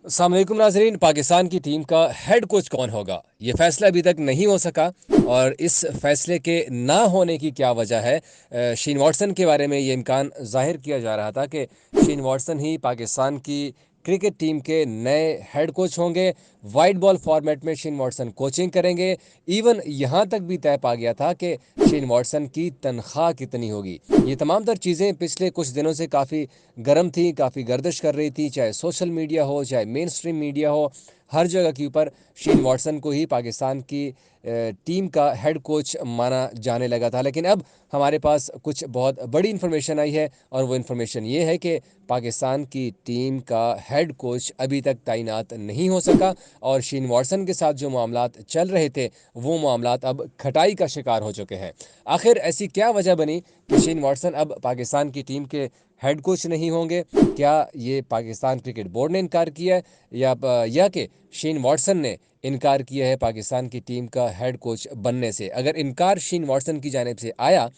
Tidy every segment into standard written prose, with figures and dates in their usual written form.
अस्सलाम वालेकुम नाजरीन। पाकिस्तान की टीम का हेड कोच कौन होगा, ये फैसला अभी तक नहीं हो सका। और इस फैसले के ना होने की क्या वजह है? शेन वॉटसन के बारे में ये इम्कान जाहिर किया जा रहा था कि शेन वॉटसन ही पाकिस्तान की क्रिकेट टीम के नए हेड कोच होंगे। वाइट बॉल फॉर्मेट में शेन वॉटसन कोचिंग करेंगे। इवन यहाँ तक भी तय पा गया था कि शेन वॉटसन की तनख्वाह कितनी होगी। ये तमाम तर चीज़ें पिछले कुछ दिनों से काफ़ी गर्म थी, काफ़ी गर्दिश कर रही थी, चाहे सोशल मीडिया हो, चाहे मेन स्ट्रीम मीडिया हो। हर जगह के ऊपर शेन वॉटसन को ही पाकिस्तान की टीम का हेड कोच माना जाने लगा था। लेकिन अब हमारे पास कुछ बहुत बड़ी इन्फॉर्मेशन आई है, और वो इन्फॉर्मेशन ये है कि पाकिस्तान की टीम का हेड कोच अभी तक तैनात नहीं हो सका। और शेन वॉटसन के साथ जो मामलात चल रहे थे, वो मामलात अब खटाई का शिकार हो चुके हैं। आखिर ऐसी क्या वजह बनी कि शेन वॉटसन अब पाकिस्तान की टीम के हेड कोच नहीं होंगे? क्या ये पाकिस्तान क्रिकेट बोर्ड ने इनकार किया है, या कि शेन वॉटसन ने इनकार किया है पाकिस्तान की टीम का हेड कोच बनने से? अगर इनकार शेन वॉटसन की जानिब से आया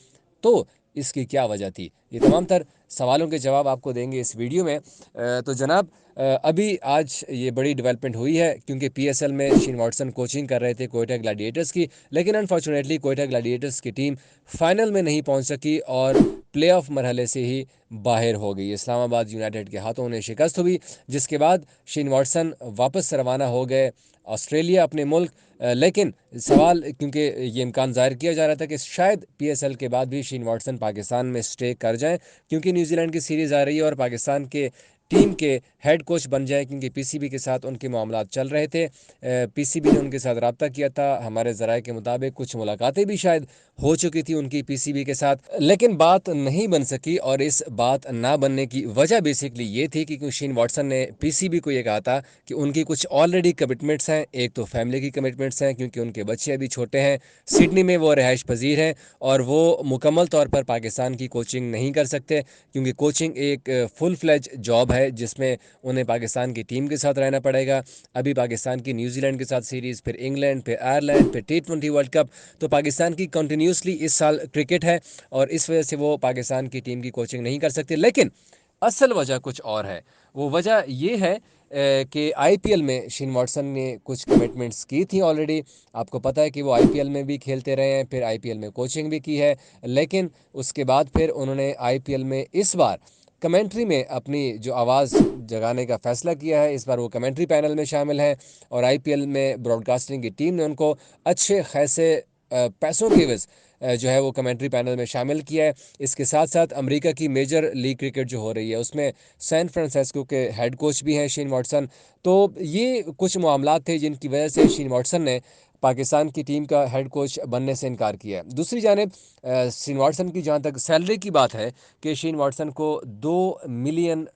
तो इसकी क्या वजह थी? ये तमाम तर सवालों के जवाब आपको देंगे इस वीडियो में। तो जनाब, अभी आज ये बड़ी डेवलपमेंट हुई है, क्योंकि पीएसएल में शेन वॉटसन कोचिंग कर रहे थे कोयटा ग्लैडिएटर्स की। लेकिन अनफॉर्चुनेटली कोयटा ग्लैडिएटर्स की टीम फाइनल में नहीं पहुंच सकी और प्लेऑफ मरहले से ही बाहर हो गई। इस्लामाबाद यूनाइटेड के हाथों उन्हें शिकस्त हुई, जिसके बाद शेन वॉटसन वापस रवाना हो गए ऑस्ट्रेलिया, अपने मुल्क। लेकिन सवाल, क्योंकि ये इम्कान जाहिर किया जा रहा था कि शायद पीएसएल के बाद भी शेन वॉटसन पाकिस्तान में स्टे कर जाएं, क्योंकि न्यूजीलैंड की सीरीज़ आ रही है और पाकिस्तान के टीम के हेड कोच बन जाए, क्योंकि पीसीबी के साथ उनके मामलात चल रहे थे। पीसीबी ने उनके साथ रब्ता किया था, हमारे ज़राए के मुताबिक कुछ मुलाकातें भी शायद हो चुकी थी उनकी पीसीबी के साथ, लेकिन बात नहीं बन सकी। और इस बात ना बनने की वजह बेसिकली ये थी कि शेन वॉटसन ने पीसीबी को ये कहा था कि उनकी कुछ ऑलरेडी कमिटमेंट्स हैं। एक तो फैमिली की कमिटमेंट्स हैं, क्योंकि उनके बच्चे अभी छोटे हैं, सिडनी में वो रहायश पजीर हैं, और वो मुकम्मल तौर पर पाकिस्तान की कोचिंग नहीं कर सकते, क्योंकि कोचिंग एक फुल फ्लैज जॉब है जिसमें उन्हें पाकिस्तान की टीम के साथ रहना पड़ेगा। अभी पाकिस्तान की न्यूजीलैंड के साथ सीरीज़, फिर इंग्लैंड, फिर आयरलैंड, फिर T20 वर्ल्ड कप। तो पाकिस्तान की कंटिन्यूसली इस साल क्रिकेट है, और इस वजह से वो पाकिस्तान की टीम की कोचिंग नहीं कर सकते। लेकिन असल वजह कुछ और है। वो वजह ये है कि आईपीएल में शेन वॉटसन ने कुछ कमिटमेंट्स की थी ऑलरेडी। आपको पता है कि वो आईपीएल में भी खेलते रहे हैं, फिर आईपीएल में कोचिंग भी की है। लेकिन उसके बाद फिर उन्होंने आईपीएल में इस बार कमेंट्री में अपनी जो आवाज़ जगाने का फ़ैसला किया है। इस बार वो कमेंट्री पैनल में शामिल हैं, और आईपीएल में ब्रॉडकास्टिंग की टीम ने उनको अच्छे खासे पैसों के एवज जो है वो कमेंट्री पैनल में शामिल किया है। इसके साथ साथ अमेरिका की मेजर लीग क्रिकेट जो हो रही है, उसमें सैन फ्रांसिस्को के हेड कोच भी हैं शेन वॉटसन। तो ये कुछ मामलात थे जिनकी वजह से शेन वॉटसन ने पाकिस्तान की टीम का हेड कोच बनने से इनकार किया है। दूसरी जानिब शेन वॉटसन की जहाँ तक सैलरी की बात है, कि शेन वॉटसन को $2 मिलियन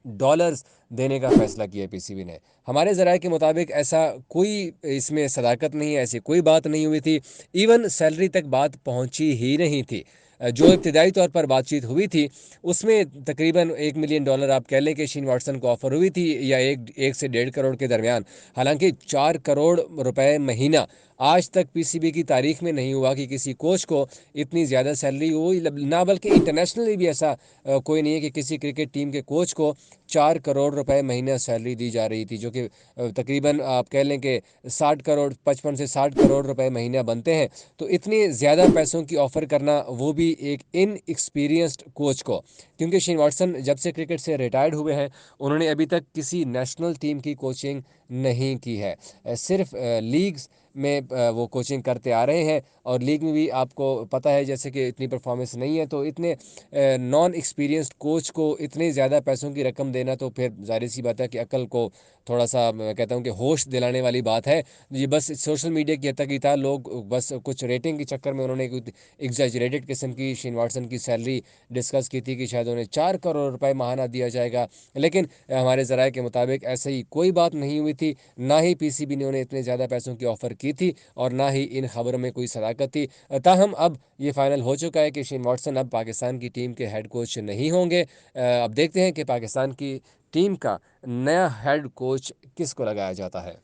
देने का फैसला किया पीसीबी ने। हमारे ज़राए के मुताबिक ऐसा कोई इसमें सदाकत नहीं है, ऐसी कोई बात नहीं हुई थी। इवन सैलरी तक बात पहुंची ही नहीं थी। जो इब्तदाई तौर पर बातचीत हुई थी, उसमें तकरीबन $1 मिलियन आप कह लें कि शेन वॉटसन को ऑफर हुई थी, या एक से 1.5 करोड़ के दरमियान। हालांकि 4 करोड़ रुपए महीना आज तक पीसीबी की तारीख में नहीं हुआ कि किसी कोच को इतनी ज़्यादा सैलरी हो ना, बल्कि इंटरनेशनली भी ऐसा कोई नहीं है कि किसी क्रिकेट टीम के कोच को 4 करोड़ रुपए महीना सैलरी दी जा रही थी, जो कि तकरीबन आप कह लें कि 60 करोड़, 55 से 60 करोड़ रुपए महीना बनते हैं। तो इतने ज़्यादा पैसों की ऑफ़र करना, वो भी एक इन एक्सपीरियंस्ड कोच को, क्योंकि शेन वॉटसन जब से क्रिकेट से रिटायर्ड हुए हैं, उन्होंने अभी तक किसी नेशनल टीम की कोचिंग नहीं की है। सिर्फ लीग्स में वो कोचिंग करते आ रहे हैं, और लीग में भी आपको पता है जैसे कि इतनी परफॉर्मेंस नहीं है। तो इतने नॉन एक्सपीरियंस्ड कोच को इतने ज़्यादा पैसों की रकम देना, तो फिर जाहिर सी बात है कि अकल को थोड़ा सा, मैं कहता हूँ कि होश दिलाने वाली बात है। ये बस सोशल मीडिया की हद तक ही था। लोग बस कुछ रेटिंग के चक्कर में उन्होंने एक एग्जैजरेटेड किस्म की शेन वॉटसन की सैलरी डिस्कस की थी, कि शायद उन्हें 4 करोड़ रुपए माहाना दिया जाएगा। लेकिन हमारे ज़राए के मुताबिक ऐसी कोई बात नहीं हुई थी। ना ही पीसीबी ने उन्हें इतने ज़्यादा पैसों की ऑफ़र की थी, और ना ही इन खबरों में कोई सदाकत थी। ताहम अब ये फाइनल हो चुका है कि शेन वॉटसन अब पाकिस्तान की टीम के हेड कोच नहीं होंगे। अब देखते हैं कि पाकिस्तान की टीम का नया हेड कोच किसको लगाया जाता है।